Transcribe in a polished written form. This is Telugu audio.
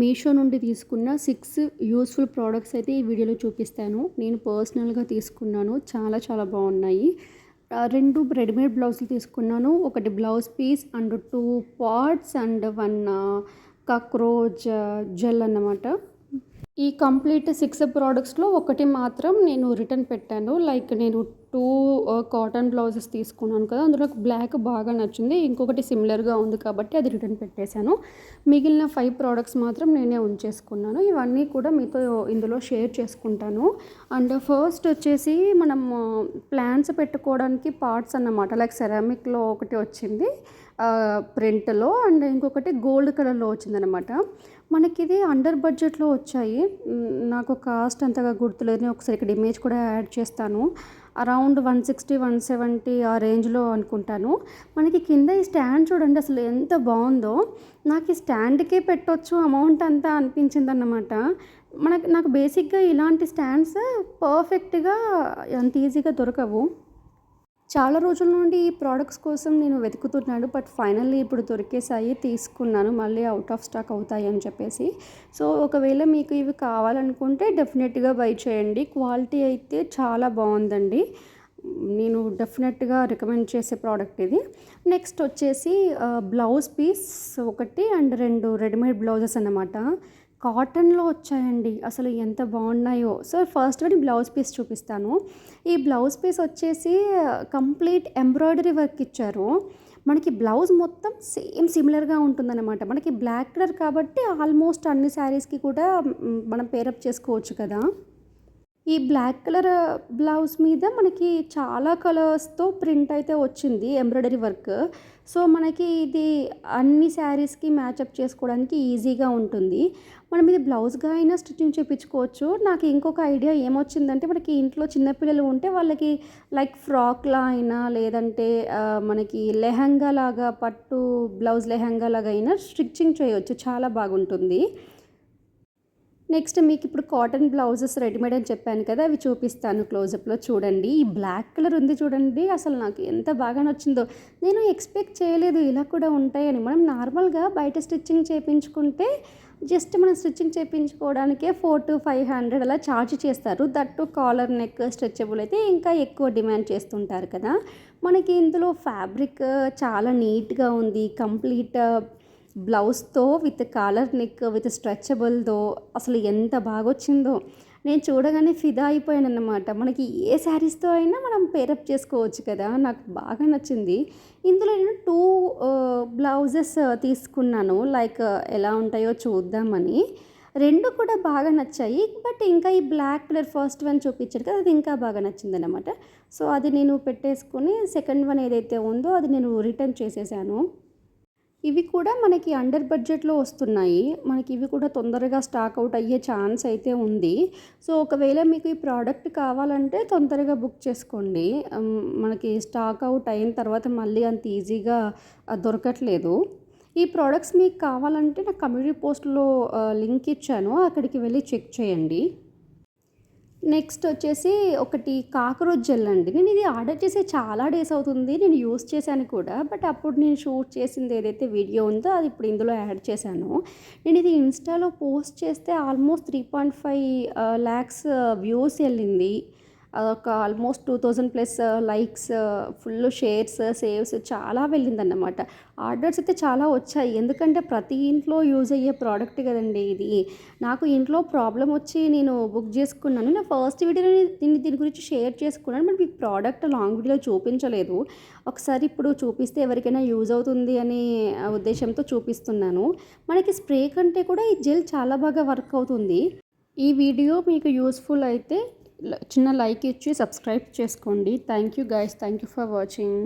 మీషో నుండి తీసుకున్న 6 యూస్ఫుల్ ప్రోడక్ట్స్ అయితే ఈ వీడియోలో చూపిస్తాను. నేను పర్సనల్‌గా తీసుకున్నాను. చాలా చాలా బాగున్నాయి. 2 రెడీమేడ్ బ్లౌజులు తీసుకున్నాను. ఒకటి blouse piece and 2 pads and 1 cockroach gel అన్నమాట. ఈ కంప్లీట్ 6 ప్రోడక్ట్స్‌లో ఒకటి మాత్రం నేను రిటర్న్ పెట్టాను. లైక్ నేను 2 కాటన్ బ్లౌజెస్ తీసుకున్నాను కదా! అందులో బ్లాక్ బాగా నచ్చింది. ఇంకొకటి సిమిలర్‌గా ఉంది కాబట్టి అది రిటర్న్ పెట్టేశాను. మిగిలిన 5 ప్రోడక్ట్స్ మాత్రం నేనే ఉంచేసుకున్నాను. ఇవన్నీ కూడా మీతో ఇందులో షేర్ చేసుకుంటాను. అండ్ ఫస్ట్ వచ్చేసి మనం ప్లాంట్స్ పెట్టుకోవడానికి పార్ట్స్ అన్నమాట. లైక్ సెరామిక్‌లో ఒకటి వచ్చింది ప్రింట్‌లో అండ్ ఇంకొకటి గోల్డ్ కలర్‌లో వచ్చిందనమాట. మనకిది అండర్ బడ్జెట్లో వచ్చాయి. నాకు కాస్ట్ అంతగా గుర్తులేదు. నేను ఒకసారి ఇక్కడ ఇమేజ్ కూడా యాడ్ చేస్తాను. అరౌండ్ 160, 170 ఆ రేంజ్లో అనుకుంటాను. మనకి కింద ఈ స్టాండ్ చూడండి అసలు ఎంత బాగుందో. నాకు ఈ స్టాండ్కే పెట్టొచ్చు అమౌంట్ అంతా అనిపించిందన్నమాట. నాకు బేసిక్గా ఇలాంటి స్టాండ్స్ పర్ఫెక్ట్గా అంత ఈజీగా దొరకవు. చాలా రోజుల నుండి ఈ ప్రోడక్ట్స్ కోసం నేను వెతుకుతున్నాను. బట్ ఫైనల్లీ ఇప్పుడు దొరికేసాయి, తీసుకున్నాను. మళ్ళీ అవుట్ ఆఫ్ స్టాక్ అవుతాయి అని చెప్పేసి. సో ఒకవేళ మీకు ఇవి కావాలనుకుంటే డెఫినెట్గా బై చేయండి. క్వాలిటీ అయితే చాలా బాగుందండి. నేను డెఫినెట్గా రికమెండ్ చేసే ప్రోడక్ట్ ఇది. నెక్స్ట్ వచ్చేసి బ్లౌజ్ పీస్ ఒకటి అండ్ 2 రెడీమేడ్ బ్లౌజెస్ అన్నమాట. కాటన్లో వచ్చాయండి. అసలు ఎంత బాగున్నాయో. So first one blouse piece చూపిస్తాను. ఈ బ్లౌజ్ పీస్ వచ్చేసి కంప్లీట్ ఎంబ్రాయిడరీ వర్క్ ఇచ్చారు. మనకి బ్లౌజ్ మొత్తం సేమ్ సిమిలర్గా ఉంటుందన్నమాట. మనకి బ్లాక్ కలర్ కాబట్టి ఆల్మోస్ట్ అన్ని శారీస్కి కూడా మనం పేరప్ చేసుకోవచ్చు కదా. ఈ బ్లాక్ కలర్ బ్లౌజ్ మీద మనకి చాలా కలర్స్తో ప్రింట్ అయితే వచ్చింది ఎంబ్రాయిడరీ వర్క్. సో మనకి ఇది అన్ని శారీస్కి మ్యాచప్ చేసుకోవడానికి ఈజీగా ఉంటుంది. మనం ఇది బ్లౌజ్గా అయినా స్టిచ్చింగ్ చేయించుకోవచ్చు. నాకు ఇంకొక ఐడియా ఏమొచ్చిందంటే మనకి ఇంట్లో చిన్నపిల్లలు ఉంటే వాళ్ళకి లైక్ ఫ్రాక్లా అయినా లేదంటే మనకి లెహంగా లాగా పట్టు బ్లౌజ్ లెహంగా లాగా అయినా స్టిచ్చింగ్ చేయవచ్చు. చాలా బాగుంటుంది. నెక్స్ట్ మీకు ఇప్పుడు కాటన్ బ్లౌజెస్ రెడీమేడ్ అని చెప్పాను కదా, అవి చూపిస్తాను క్లోజప్లో చూడండి. ఈ బ్లాక్ కలర్ ఉంది చూడండి, అసలు నాకు ఎంత బాగా నచ్చిందో. నేను ఎక్స్పెక్ట్ చేయలేదు ఇలా కూడా ఉంటాయని. మనం నార్మల్గా బయట స్టిచ్చింగ్ చేయించుకుంటే జస్ట్ మనం స్టిచ్చింగ్ చేయించుకోవడానికే 400 to 500 అలా ఛార్జ్ చేస్తారు. దట్టు కాలర్ నెక్ స్ట్రెచబుల్ అయితే ఇంకా ఎక్కువ డిమాండ్ చేస్తుంటారు కదా. మనకి ఇందులో ఫ్యాబ్రిక్ చాలా నీట్గా ఉంది. కంప్లీట్ బ్లౌజ్తో విత్ కాలర్ నెక్ విత్ స్ట్రెచబుల్తో అసలు ఎంత బాగా వచ్చిందో. నేను చూడగానే ఫిదా అయిపోయాను అన్నమాట. మనకి ఏ శారీస్తో అయినా మనం పేరప్ చేసుకోవచ్చు కదా. నాకు బాగా నచ్చింది. ఇందులో నేను 2 బ్లౌజెస్ తీసుకున్నాను. లైక్ ఎలా ఉంటాయో చూద్దామని. 2 కూడా బాగా నచ్చాయి. బట్ ఇంకా ఈ బ్లాక్ కలర్ ఫస్ట్ వన్ చూపించారు కదా, అది ఇంకా బాగా నచ్చింది అనమాట. సో అది నేను పెట్టేసుకుని సెకండ్ వన్ ఏదైతే ఉందో అది నేను రిటర్న్ చేసేసాను. ఇవి కూడా మనకి అండర్ బడ్జెట్లో వస్తున్నాయి. మనకి ఇవి కూడా తొందరగా స్టాక్ అవుట్ అయ్యే ఛాన్స్ అయితే ఉంది. సో ఒకవేళ మీకు ఈ ప్రోడక్ట్ కావాలంటే తొందరగా బుక్ చేసుకోండి. మనకి స్టాక్ అవుట్ అయిన తర్వాత మళ్ళీ అంత ఈజీగా దొరకట్లేదు. ఈ ప్రోడక్ట్స్ మీకు కావాలంటే నా కమ్యూనిటీ పోస్ట్లో లింక్ ఇచ్చాను, అక్కడికి వెళ్ళి చెక్ చేయండి. నెక్స్ట్ వచ్చేసి ఒకటి కాక్రోచ్ జెల్ అండి. నేను ఇది ఆర్డర్ చేసి చాలా డేస్ అవుతుంది. నేను యూస్ చేశాను కూడా. బట్ అప్పుడు నేను షూట్ చేసింది ఏదైతే వీడియో ఉందో అది ఇప్పుడు ఇందులో యాడ్ చేశాను. నేను ఇది ఇన్స్టాలో పోస్ట్ చేస్తే ఆల్మోస్ట్ 3.5 lakhs వ్యూస్ వెళ్ళింది. ఒక almost 2000+ likes, full shares, saves చాలా వెళ్ళిందన్నమాట. ఆర్డర్స్ అయితే చాలా వచ్చాయి. ఎందుకంటే ప్రతి ఇంట్లో యూజ్ అయ్యే ప్రోడక్ట్ కదండి ఇది. నాకు ఇంట్లో ప్రాబ్లం వచ్చి నేను బుక్ చేసుకున్నాను. నా ఫస్ట్ వీడియోలో దీని గురించి షేర్ చేసుకున్నాను. బట్ మీకు ప్రోడక్ట్ లాంగ్ వీడియో చూపించలేదు. ఒకసారి ఇప్పుడు చూపిస్తే ఎవరికైనా యూజ్ అవుతుంది అనే ఉద్దేశంతో చూపిస్తున్నాను. మనకి స్ప్రే కంటే కూడా ఈ జెల్ చాలా బాగా వర్క్ అవుతుంది. ఈ వీడియో మీకు యూస్ఫుల్ అయితే చిన్న లైక్ ఇచ్చి సబ్స్క్రైబ్ చేసుకోండి. Thank you guys. Thank you for watching.